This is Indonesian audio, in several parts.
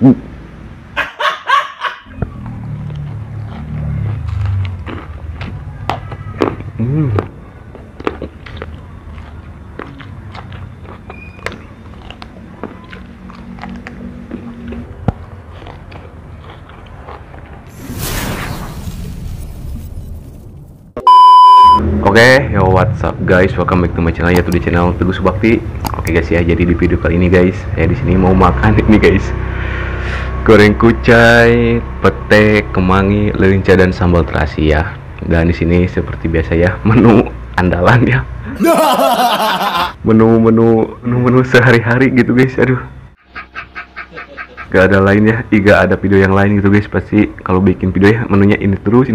Oke, yo what's up guys, welcome back to my channel, yaitu di channel Teguh Subakti. Oke guys ya, jadi di video kali ini guys, saya di sini mau makan ini guys, goreng kucai, pete, kemangi, lenca dan sambal terasi ya. Dan di sini seperti biasa ya, menu andalan ya. Menu sehari-hari gitu guys. Aduh, gak ada lainnya, gak ada video yang lain gitu guys. Pasti kalau bikin video ya menunya ini terus.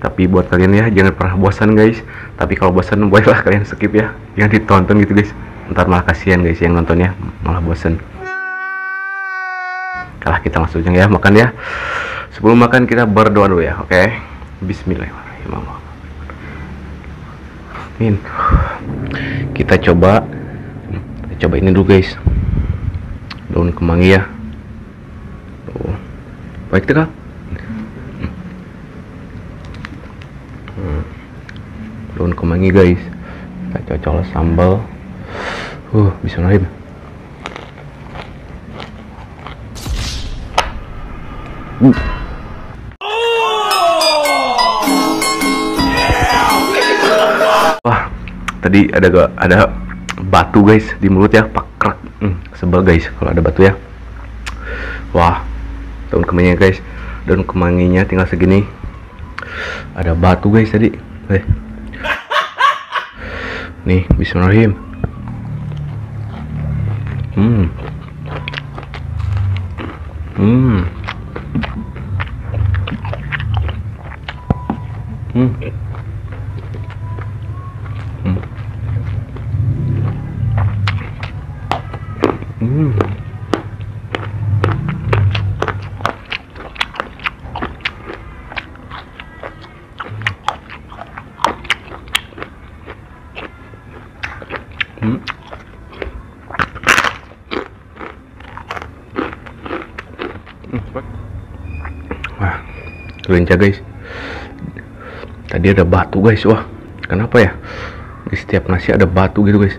Tapi buat kalian ya, jangan pernah bosan guys. Tapi kalau bosan bolehlah kalian skip ya, jangan ditonton gitu guys. Ntar malah kasihan guys yang nontonnya, malah bosan. Kalah kita langsung ya makan ya. Sebelum makan kita berdoa dulu ya, oke? Bismillahirrahmanirrahim. Kita coba ini dulu guys, daun kemangi ya. Tuh, baik tuh kan? Daun kemangi guys, kita cocok sambal. Bismillahirrahmanirrahim. Wah, tadi ada batu guys di mulut ya, pakrek. Sebel guys kalau ada batu ya. Wah, daun kemanginya guys, daun kemanginya tinggal segini. Ada batu guys tadi. Nih, bismillahirrahmanirrahim. Wah, lenca guys. Tadi ada batu guys. Wah, kenapa ya? Di setiap nasi ada batu gitu guys.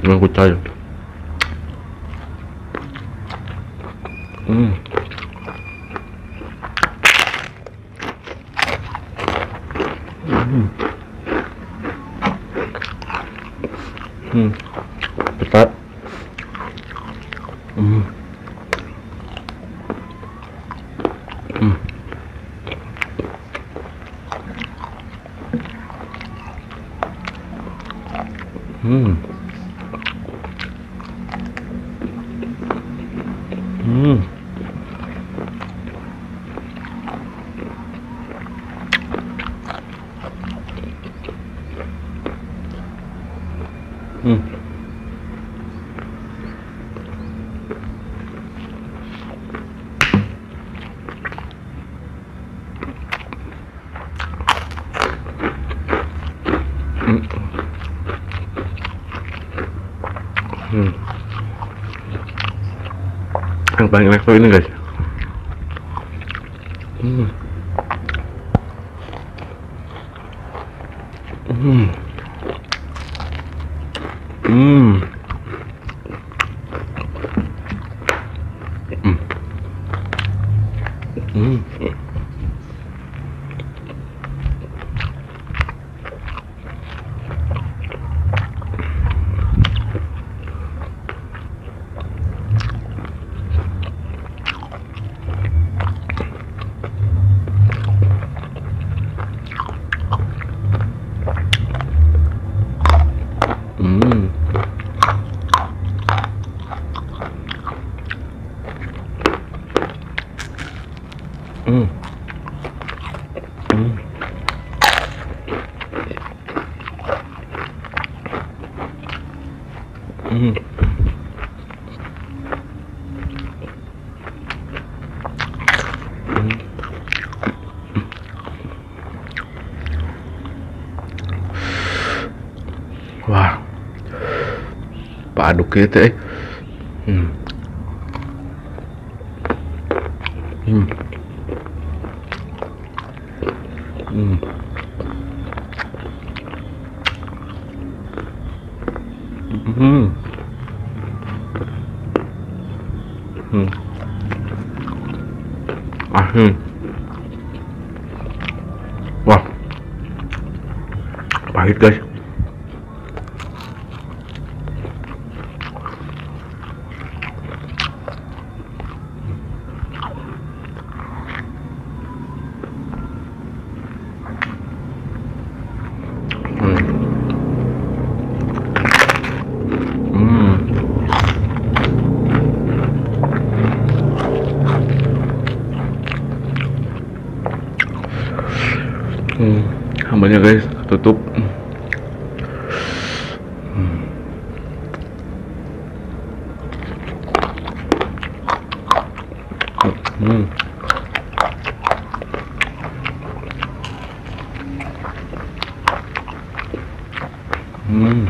Ini kucai. Cepat. Yang paling enak tuh ini guys. Paaduk gitu Hmm. Hmm. Hmm. Hmm. Asin. Wah, pahit guys. Sambalnya guys, tutup. Hmm. Hmm. Hmm.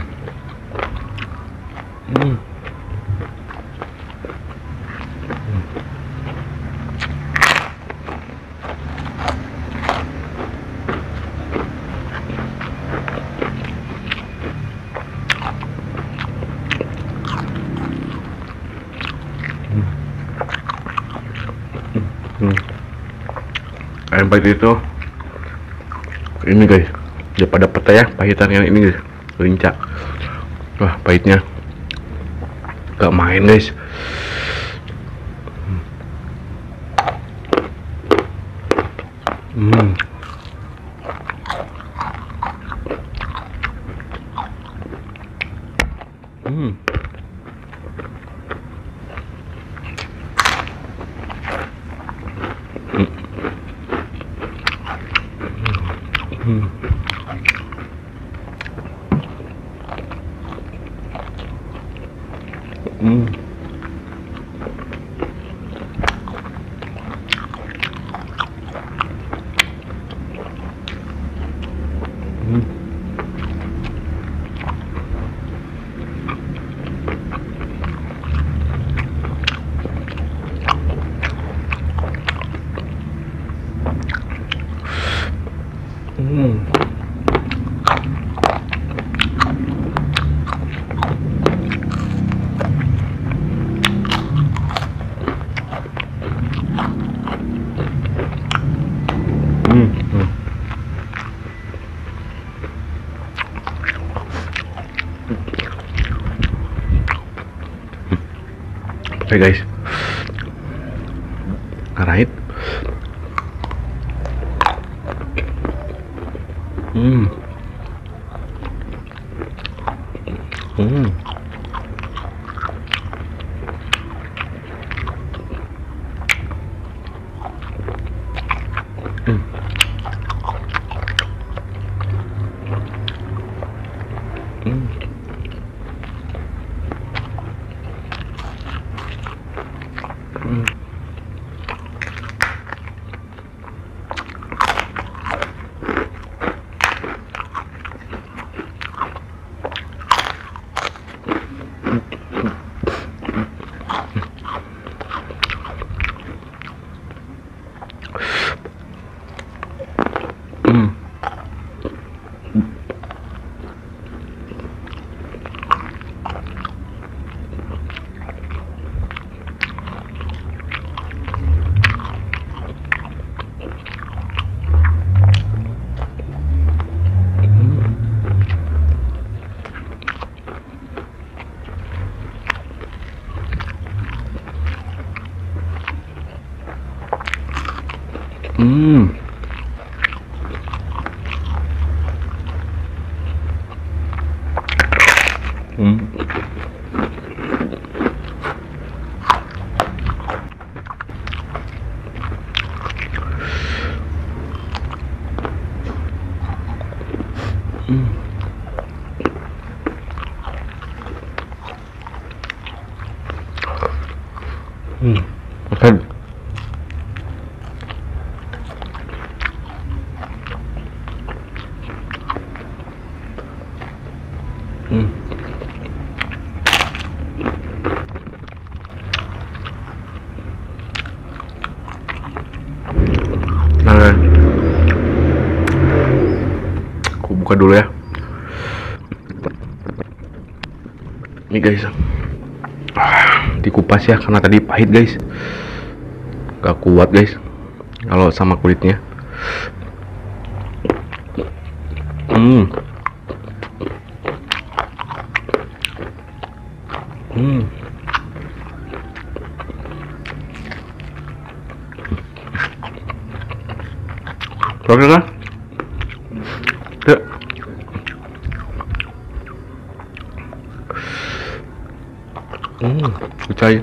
Ayam pahit itu ini guys, daripada peta ya pahitannya ini guys, lincah. Wah, pahitnya gak main guys. Hmm. Hmm. Hmm. Hmm. Hmm. Oke guys, alright. Hmm. Hmm. Hmm. Hmm. Makan. buka dulu ya. Ini guys, dikupas ya karena tadi pahit guys, gak kuat guys kalau sama kulitnya. Oke kan? Tuh. Kucai.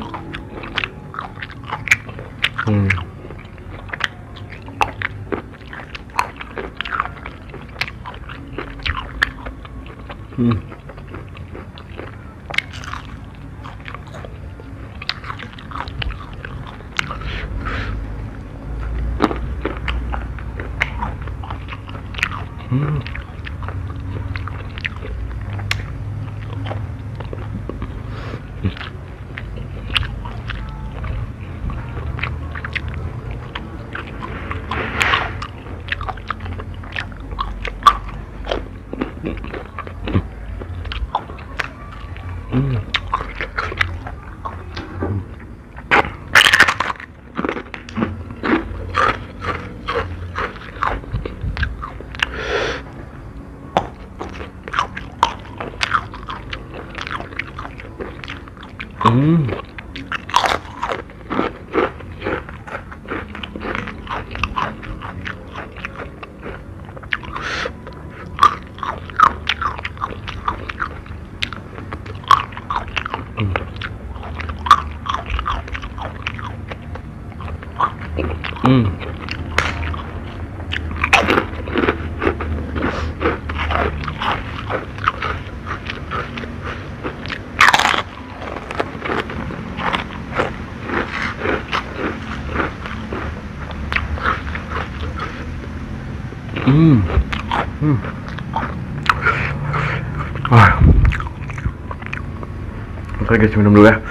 Oke guys, minum dulu ya.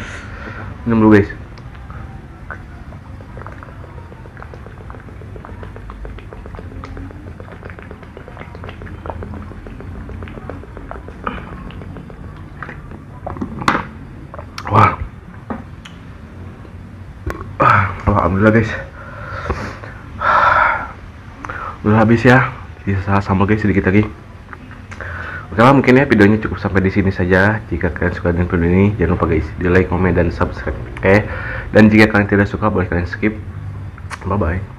Minum dulu guys. Wah. Alhamdulillah guys. Udah habis ya. Bisa sambal guys sedikit lagi. Oke lah, mungkin ya videonya cukup sampai di sini saja. Jika kalian suka dengan video ini, jangan lupa guys di like, komen, dan subscribe. Oke. Dan jika kalian tidak suka, boleh kalian skip. Bye bye.